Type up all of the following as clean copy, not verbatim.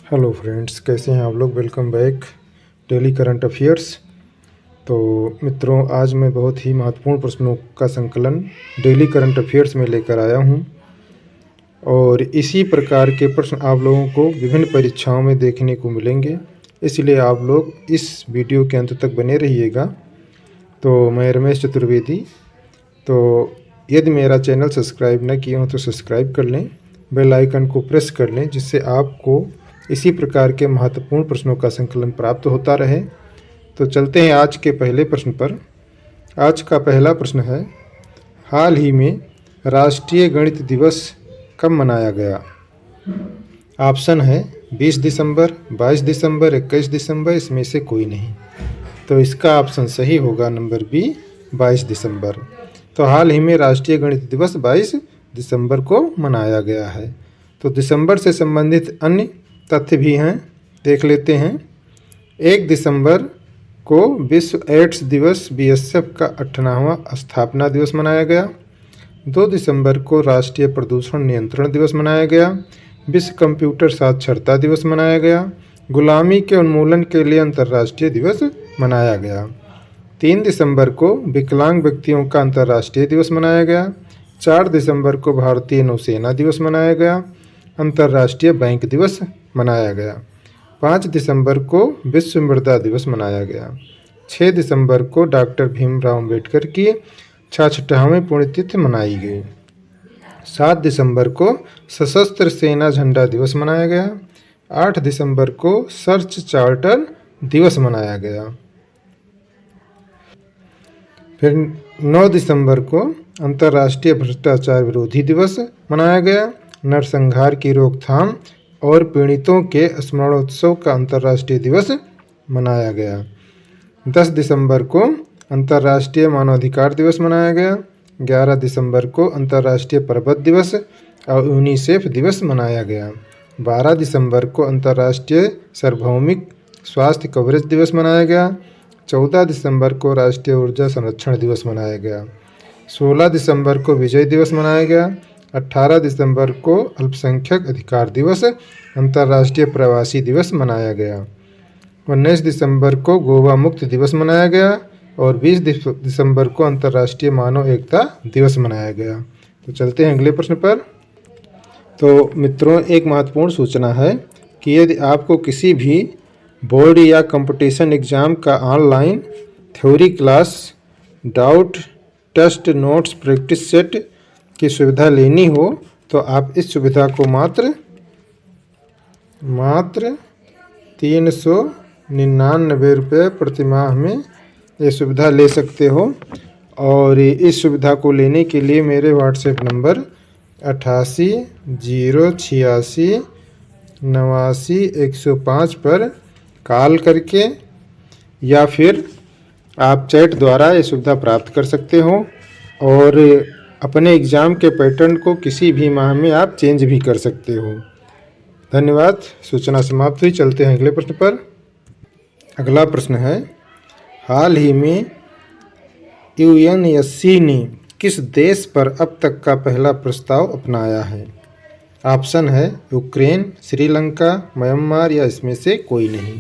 Hello friends, कैसे हैं आप लोग। Welcome back daily current affairs. तो मित्रों, आज मैं बहुत ही महत्वपूर्ण प्रश्नों का संकलन डेली करंट अफेयर्स में लेकर आया हूं और इसी प्रकार के प्रश्न आप लोगों को विभिन्न परीक्षाओं में देखने को मिलेंगे, इसलिए आप लोग इस वीडियो के अंत तक बने रहिएगा। तो मैं रमेश चतुर्वेदी। तो यदि मेरा चैनल सब्सक्राइब न किए हो तो सब्सक्राइब कर लें, बेल आइकन को प्रेस कर लें, जिससे आपको इसी प्रकार के महत्वपूर्ण प्रश्नों का संकलन प्राप्त होता रहे। तो चलते हैं आज के पहले प्रश्न पर। आज का पहला प्रश्न है, हाल ही में राष्ट्रीय गणित दिवस कब मनाया गया। ऑप्शन है 20 दिसंबर, 22 दिसंबर, 21 दिसंबर, इसमें से कोई नहीं। तो इसका ऑप्शन सही होगा नंबर बी, 22 दिसंबर। तो हाल ही में राष्ट्रीय गणित दिवस 22 दिसंबर को मनाया गया है। तो दिसंबर से संबंधित अन्य तथ्य भी हैं, देख लेते हैं। 1 दिसंबर को विश्व एड्स दिवस बीएसएफ का 58वां स्थापना दिवस मनाया गया। 2 दिसंबर को राष्ट्रीय प्रदूषण नियंत्रण दिवस मनाया गया। विश्व कंप्यूटर साक्षरता दिवस मनाया गया। गुलामी के उन्मूलन के लिए अंतर्राष्ट्रीय दिवस मनाया गया। 3 दिसंबर को विकलांग व्यक्तियों का अंतर्राष्ट्रीय दिवस मनाया गया। 4 दिसंबर को भारतीय नौसेना दिवस मनाया गया। अंतर्राष्ट्रीय बैंक दिवस मनाया गया। 5 दिसंबर को विश्व मृदा दिवस मनाया गया। 6 दिसंबर को डॉक्टर भीमराव अम्बेडकर की 66वीं पुण्यतिथि मनाई गई। 7 दिसंबर को सशस्त्र सेना झंडा दिवस मनाया गया। 8 दिसंबर को सर्च चार्टर दिवस मनाया गया। फिर 9 दिसंबर को अंतर्राष्ट्रीय भ्रष्टाचार विरोधी दिवस मनाया गया। नरसंहार की रोकथाम और पीड़ितों के स्मरणोत्सव का अंतर्राष्ट्रीय दिवस मनाया गया। 10 दिसंबर को अंतर्राष्ट्रीय मानवाधिकार दिवस मनाया गया। 11 दिसंबर को अंतर्राष्ट्रीय पर्वत दिवस और यूनिसेफ दिवस मनाया गया। 12 दिसंबर को अंतर्राष्ट्रीय सार्वभौमिक स्वास्थ्य कवरेज दिवस मनाया गया। 14 दिसंबर को राष्ट्रीय ऊर्जा संरक्षण दिवस मनाया गया। 16 दिसंबर को विजय दिवस मनाया गया। 18 दिसंबर को अल्पसंख्यक अधिकार दिवस अंतर्राष्ट्रीय प्रवासी दिवस मनाया गया। 19 दिसंबर को गोवा मुक्त दिवस मनाया गया और 20 दिसंबर को अंतर्राष्ट्रीय मानव एकता दिवस मनाया गया। तो चलते हैं अगले प्रश्न पर। तो मित्रों, एक महत्वपूर्ण सूचना है कि यदि आपको किसी भी बोर्ड या कंपटीशन एग्जाम का online theory class, doubt test, notes, practice set की सुविधा लेनी हो तो आप इस सुविधा को मात्र 399 रुपये प्रति माह में ये सुविधा ले सकते हो। और इस सुविधा को लेने के लिए मेरे व्हाट्सएप नंबर 88 086 89 105 पर कॉल करके या फिर आप चैट द्वारा ये सुविधा प्राप्त कर सकते हो और अपने एग्ज़ाम के पैटर्न को किसी भी माह में आप चेंज भी कर सकते हो। धन्यवाद। सूचना समाप्त हुई। चलते हैं अगले प्रश्न पर। अगला प्रश्न है, हाल ही में यूएनएससी ने किस देश पर अब तक का पहला प्रस्ताव अपनाया है। ऑप्शन है यूक्रेन, श्रीलंका, म्यांमार या इसमें से कोई नहीं।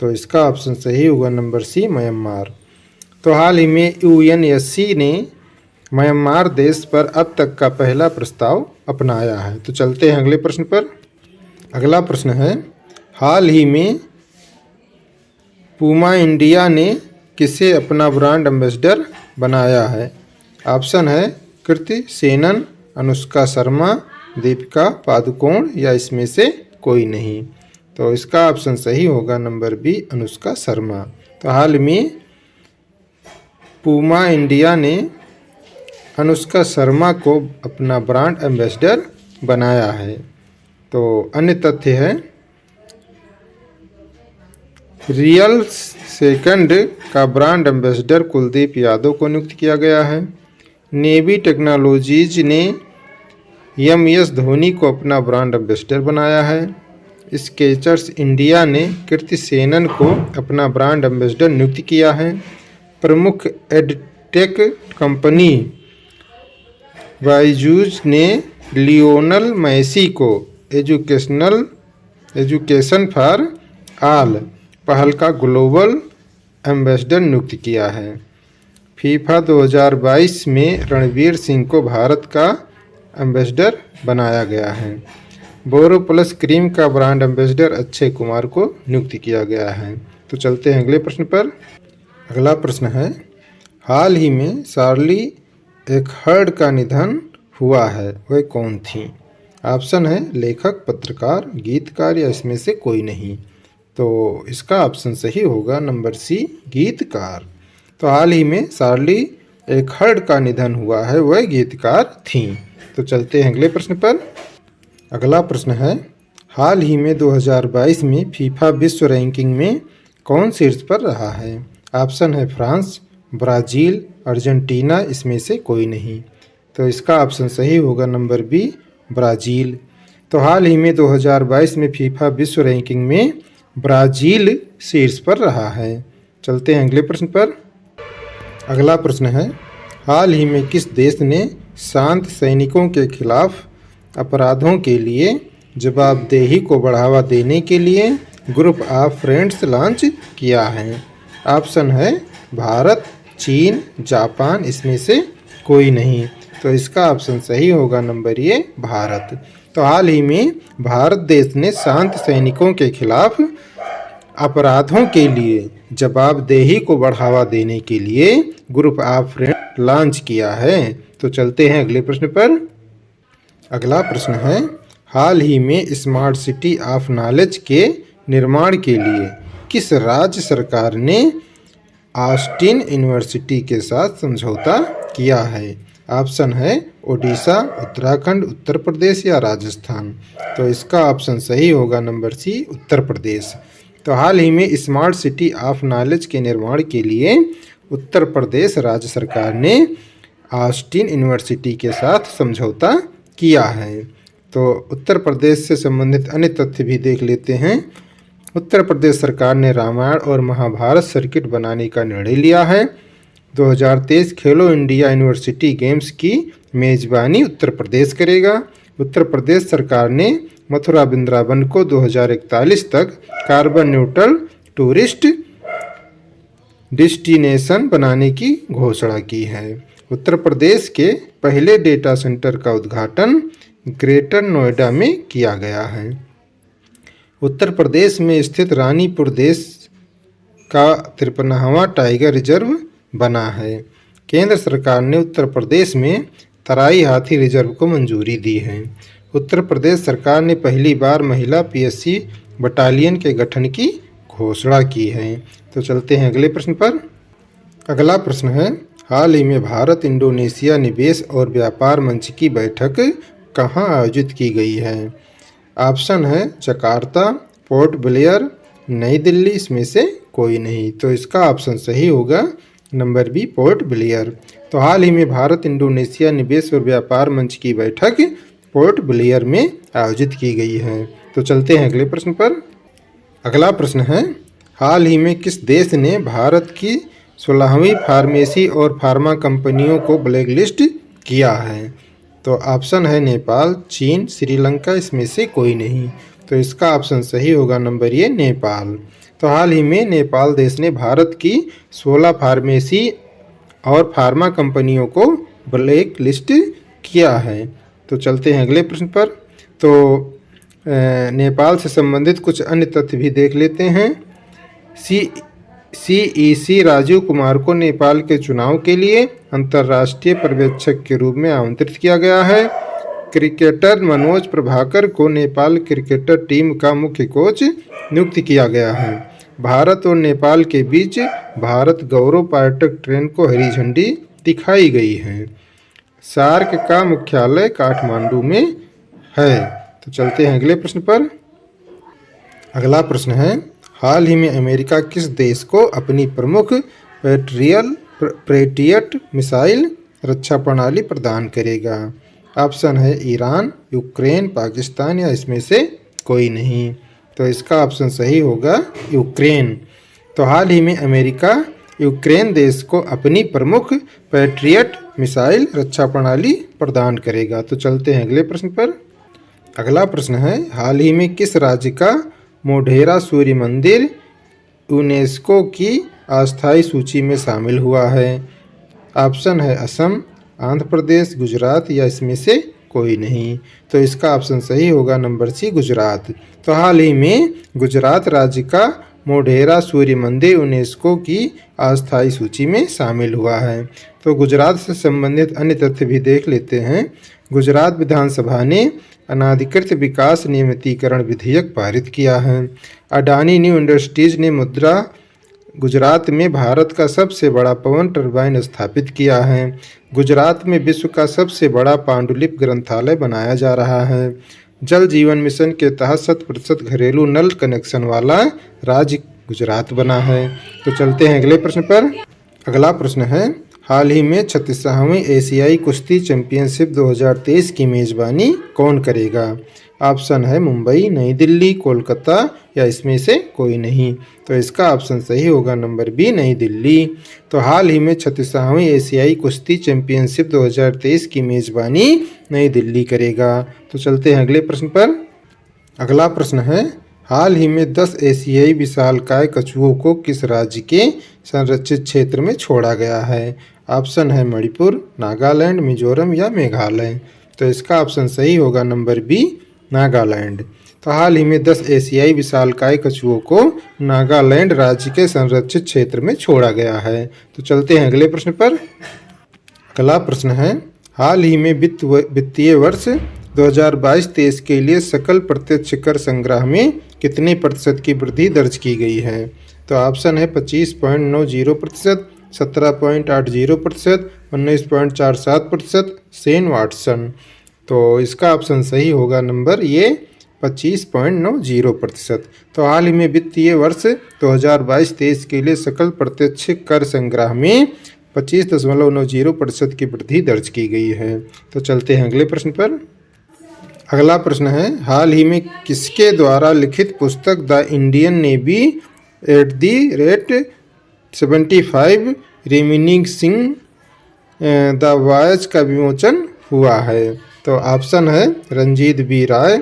तो इसका ऑप्शन सही होगा नंबर सी, म्यांमार। तो हाल ही में यूएनएससी ने म्यांमार देश पर अब तक का पहला प्रस्ताव अपनाया है। तो चलते हैं अगले प्रश्न पर। अगला प्रश्न है, हाल ही में पूमा इंडिया ने किसे अपना ब्रांड एम्बेसडर बनाया है। ऑप्शन है कृति सेनन, अनुष्का शर्मा, दीपिका पादुकोण या इसमें से कोई नहीं। तो इसका ऑप्शन सही होगा नंबर बी, अनुष्का शर्मा। तो हाल में पूमा इंडिया ने अनुष्का शर्मा को अपना ब्रांड एम्बेसडर बनाया है। तो अन्य तथ्य है, रियल सेकंड का ब्रांड एम्बेसडर कुलदीप यादव को नियुक्त किया गया है। नेवी टेक्नोलॉजीज ने एमएस धोनी को अपना ब्रांड एम्बेसडर बनाया है। स्केचर्स इंडिया ने कृति सेनन को अपना ब्रांड एम्बेसडर नियुक्त किया है। प्रमुख एडटेक कंपनी बायजूस ने लियोनल मेसी को एजुकेशनल एजुकेशन फॉर ऑल पहल का ग्लोबल एम्बेसडर नियुक्त किया है। फीफा 2022 में रणवीर सिंह को भारत का एम्बेसडर बनाया गया है। बोरोप्लस क्रीम का ब्रांड एम्बेसडर अक्षय कुमार को नियुक्त किया गया है। तो चलते हैं अगले प्रश्न पर। अगला प्रश्न है, हाल ही में शार्ली एकहर्ड का निधन हुआ है, वह कौन थी? ऑप्शन है लेखक, पत्रकार, गीतकार या इसमें से कोई नहीं। तो इसका ऑप्शन सही होगा नंबर सी, गीतकार। तो हाल ही में शार्ली एकहर्ड का निधन हुआ है, वह गीतकार थीं। तो चलते हैं अगले प्रश्न पर। अगला प्रश्न है, हाल ही में 2022 में फीफा विश्व रैंकिंग में कौन शीर्ष पर रहा है? ऑप्शन है फ्रांस, ब्राज़ील, अर्जेंटीना, इसमें से कोई नहीं। तो इसका ऑप्शन सही होगा नंबर बी, ब्राज़ील। तो हाल ही में 2022 में फीफा विश्व रैंकिंग में ब्राज़ील शीर्ष पर रहा है। चलते हैं अगले प्रश्न पर। अगला प्रश्न है, हाल ही में किस देश ने शांत सैनिकों के खिलाफ अपराधों के लिए जवाबदेही को बढ़ावा देने के लिए ग्रुप ऑफ फ्रेंड्स लॉन्च किया है? ऑप्शन है भारत, चीन, जापान, इसमें से कोई नहीं। तो इसका ऑप्शन सही होगा नंबर ए, भारत। तो हाल ही में भारत देश ने शांत सैनिकों के खिलाफ अपराधों के लिए जवाबदेही को बढ़ावा देने के लिए ग्रुप ऑफ फ्रेंड्स लॉन्च किया है। तो चलते हैं अगले प्रश्न पर। अगला प्रश्न है, हाल ही में स्मार्ट सिटी ऑफ नॉलेज के निर्माण के लिए किस राज्य सरकार ने ऑस्टिन यूनिवर्सिटी के साथ समझौता किया है? ऑप्शन है ओडिशा, उत्तराखंड, उत्तर प्रदेश या राजस्थान। तो इसका ऑप्शन सही होगा नंबर सी, उत्तर प्रदेश। तो हाल ही में स्मार्ट सिटी ऑफ नॉलेज के निर्माण के लिए उत्तर प्रदेश राज्य सरकार ने ऑस्टिन यूनिवर्सिटी के साथ समझौता किया है। तो उत्तर प्रदेश से संबंधित अन्य तथ्य भी देख लेते हैं। उत्तर प्रदेश सरकार ने रामायण और महाभारत सर्किट बनाने का निर्णय लिया है। 2023 खेलो इंडिया यूनिवर्सिटी गेम्स की मेजबानी उत्तर प्रदेश करेगा। उत्तर प्रदेश सरकार ने मथुरा वृंदावन को 2041 तक कार्बन न्यूट्रल टूरिस्ट डेस्टिनेशन बनाने की घोषणा की है। उत्तर प्रदेश के पहले डेटा सेंटर का उद्घाटन ग्रेटर नोएडा में किया गया है। उत्तर प्रदेश में स्थित रानीपुर देश का 53वां टाइगर रिजर्व बना है। केंद्र सरकार ने उत्तर प्रदेश में तराई हाथी रिजर्व को मंजूरी दी है। उत्तर प्रदेश सरकार ने पहली बार महिला पीएससी बटालियन के गठन की घोषणा की है। तो चलते हैं अगले प्रश्न पर। अगला प्रश्न है, हाल ही में भारत इंडोनेशिया निवेश और व्यापार मंच की बैठक कहाँ आयोजित की गई है? ऑप्शन है जकार्ता, पोर्ट ब्लेयर, नई दिल्ली, इसमें से कोई नहीं। तो इसका ऑप्शन सही होगा नंबर बी, पोर्ट ब्लेयर। तो हाल ही में भारत इंडोनेशिया निवेश और व्यापार मंच की बैठक पोर्ट ब्लेयर में आयोजित की गई है। तो चलते हैं अगले प्रश्न पर। अगला प्रश्न है, हाल ही में किस देश ने भारत की 16वीं फार्मेसी और फार्मा कंपनियों को ब्लैकलिस्ट किया है? तो ऑप्शन है नेपाल, चीन, श्रीलंका, इसमें से कोई नहीं। तो इसका ऑप्शन सही होगा नंबर ए, नेपाल। तो हाल ही में नेपाल देश ने भारत की 16 फार्मेसी और फार्मा कंपनियों को ब्लैक लिस्ट किया है। तो चलते हैं अगले प्रश्न पर। तो नेपाल से संबंधित कुछ अन्य तथ्य भी देख लेते हैं। सीईसी राजीव कुमार को नेपाल के चुनाव के लिए अंतर्राष्ट्रीय पर्यवेक्षक के रूप में आमंत्रित किया गया है। क्रिकेटर मनोज प्रभाकर को नेपाल क्रिकेटर टीम का मुख्य कोच नियुक्त किया गया है। भारत और नेपाल के बीच भारत गौरव पर्यटक ट्रेन को हरी झंडी दिखाई गई है। सार्क का मुख्यालय काठमांडू में है। तो चलते हैं अगले प्रश्न पर। अगला प्रश्न है, हाल ही में अमेरिका किस देश को अपनी प्रमुख पेट्रियट मिसाइल रक्षा प्रणाली प्रदान करेगा? ऑप्शन है ईरान, यूक्रेन, पाकिस्तान या इसमें से कोई नहीं। तो इसका ऑप्शन सही होगा यूक्रेन। तो हाल ही में अमेरिका यूक्रेन देश को अपनी प्रमुख पेट्रियट मिसाइल रक्षा प्रणाली प्रदान करेगा। तो चलते हैं अगले प्रश्न पर। अगला प्रश्न है, हाल ही में किस राज्य का मोढेरा सूर्य मंदिर यूनेस्को की अस्थायी सूची में शामिल हुआ है? ऑप्शन है असम, आंध्र प्रदेश, गुजरात या इसमें से कोई नहीं। तो इसका ऑप्शन सही होगा नंबर सी, गुजरात। तो हाल ही में गुजरात राज्य का मोढेरा सूर्य मंदिर यूनेस्को की अस्थायी सूची में शामिल हुआ है। तो गुजरात से संबंधित अन्य तथ्य भी देख लेते हैं। गुजरात विधानसभा ने अनाधिकृत विकास नियमितीकरण विधेयक पारित किया है। अडानी न्यू इंडस्ट्रीज ने मुद्रा गुजरात में भारत का सबसे बड़ा पवन टरबाइन स्थापित किया है। गुजरात में विश्व का सबसे बड़ा पांडुलिपि ग्रंथालय बनाया जा रहा है। जल जीवन मिशन के तहत 100% घरेलू नल कनेक्शन वाला राज्य गुजरात बना है। तो चलते हैं अगले प्रश्न पर। अगला प्रश्न है, हाल ही में 36वीं एशियाई कुश्ती चैंपियनशिप 2023 की मेज़बानी कौन करेगा? ऑप्शन है मुंबई, नई दिल्ली, कोलकाता या इसमें से कोई नहीं। तो इसका ऑप्शन सही होगा नंबर बी, नई दिल्ली। तो हाल ही में 36वीं एशियाई कुश्ती चैंपियनशिप 2023 की मेज़बानी नई दिल्ली करेगा। तो चलते हैं अगले प्रश्न पर। अगला प्रश्न है, हाल ही में 10 एशियाई विशालकाय कछुओं को किस राज्य के संरक्षित क्षेत्र में छोड़ा गया है? ऑप्शन है मणिपुर, नागालैंड, मिजोरम या मेघालय। तो इसका ऑप्शन सही होगा नंबर बी, नागालैंड। तो हाल ही में 10 एशियाई विशालकाय कछुओं को नागालैंड राज्य के संरक्षित क्षेत्र में छोड़ा गया है। तो चलते हैं अगले प्रश्न पर। अगला प्रश्न है, हाल ही में वित्तीय वर्ष 2022-23 के लिए सकल प्रत्यक्ष कर संग्रह में कितने प्रतिशत की वृद्धि दर्ज की गई है? तो ऑप्शन है 25.90%, 17.80%, 19.47%, सेन वाटसन। तो इसका ऑप्शन सही होगा नंबर ये 25.90%। तो हाल ही में वित्तीय वर्ष 2022-23 के लिए सकल प्रत्यक्ष कर संग्रह में 25.90% की वृद्धि दर्ज की गई है। तो चलते हैं अगले प्रश्न पर। अगला प्रश्न है, हाल ही में किसके द्वारा लिखित पुस्तक the Indian Navy at the rate 75 reminiscing the voyage का विमोचन हुआ है? तो ऑप्शन है रंजीत बी राय,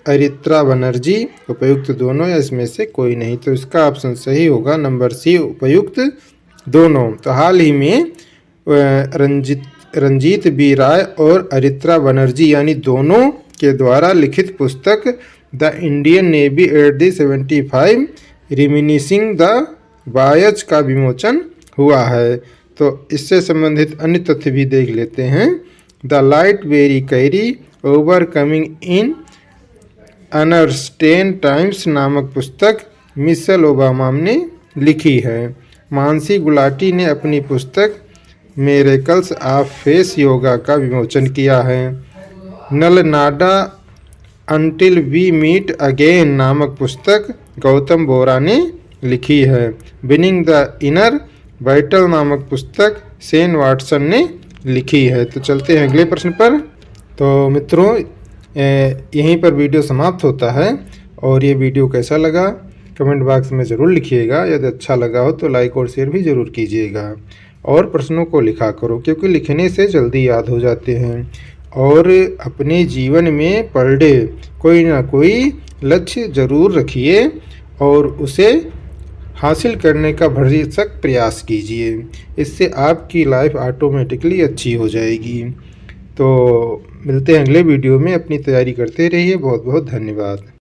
अरित्रा बनर्जी, उपयुक्त दोनों या इसमें से कोई नहीं। तो इसका ऑप्शन सही होगा नंबर सी, उपयुक्त दोनों। तो हाल ही में रंजीत बी राय और अरित्रा बनर्जी यानी दोनों के द्वारा लिखित पुस्तक the Indian Navy at the 75 reminiscing the voyage का विमोचन हुआ है। तो इससे संबंधित अन्य तथ्य भी देख लेते हैं। The light very carry overcoming in uncertain times नामक पुस्तक मिशेल ओबामा ने लिखी है। मानसी गुलाटी ने अपनी पुस्तक मिरेकल्स ऑफ फेस योगा का विमोचन किया है। नलनाडा अंटिल वी मीट अगेन नामक पुस्तक गौतम बोरा ने लिखी है। विनिंग द इनर बैटल नामक पुस्तक सेन वाटसन ने लिखी है। तो चलते हैं अगले प्रश्न पर। तो मित्रों, यहीं पर वीडियो समाप्त होता है। और ये वीडियो कैसा लगा कमेंट बॉक्स में ज़रूर लिखिएगा। यदि अच्छा लगा हो तो लाइक और शेयर भी ज़रूर कीजिएगा। और प्रश्नों को लिखा करो, क्योंकि लिखने से जल्दी याद हो जाते हैं। और अपने जीवन में पर डे कोई ना कोई लक्ष्य ज़रूर रखिए और उसे हासिल करने का भरसक प्रयास कीजिए। इससे आपकी लाइफ ऑटोमेटिकली अच्छी हो जाएगी। तो मिलते हैं अगले वीडियो में। अपनी तैयारी करते रहिए। बहुत बहुत धन्यवाद।